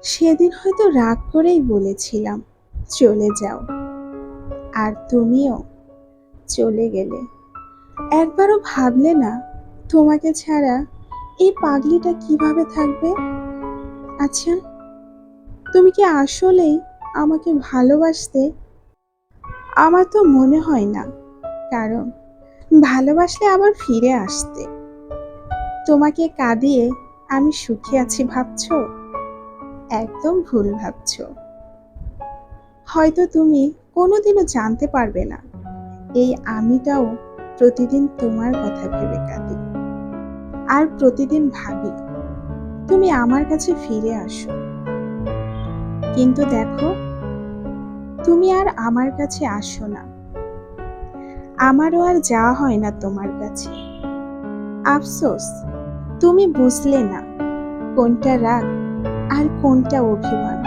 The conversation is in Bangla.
সেদিন হয়তো রাগ করেই বলেছিলাম চলে যাও, আর তুমিও চলে গেলে। একবারও ভাবলে না তোমাকে ছাড়া এই পাগলিটা কিভাবে থাকবে? আচ্ছা, তুমি কি আসলেই আমাকে ভালোবাসতে? আমার তো মনে হয় না, কারণ ভালোবাসলে আবার ফিরে আসতে। তোমাকে কাঁদিয়ে আমি সুখী আছি ভাবছো? একদম ভুল ভাবছো। হয়তো তুমি কোনোদিনও জানতে পারবে না এই আমিটাও প্রতিদিন তোমার কথা ভেবে কাঁদি, আর প্রতিদিন ভাবি তুমি আমার কাছে ফিরে আসো। কিন্তু দেখো, তুমি আর আমার কাছে আসো না, আমারও আর যাওয়া হয় না তোমার কাছে। আফসোস, তুমি বুঝলে না কোনটা রাগ আর কোনটা অভিমান।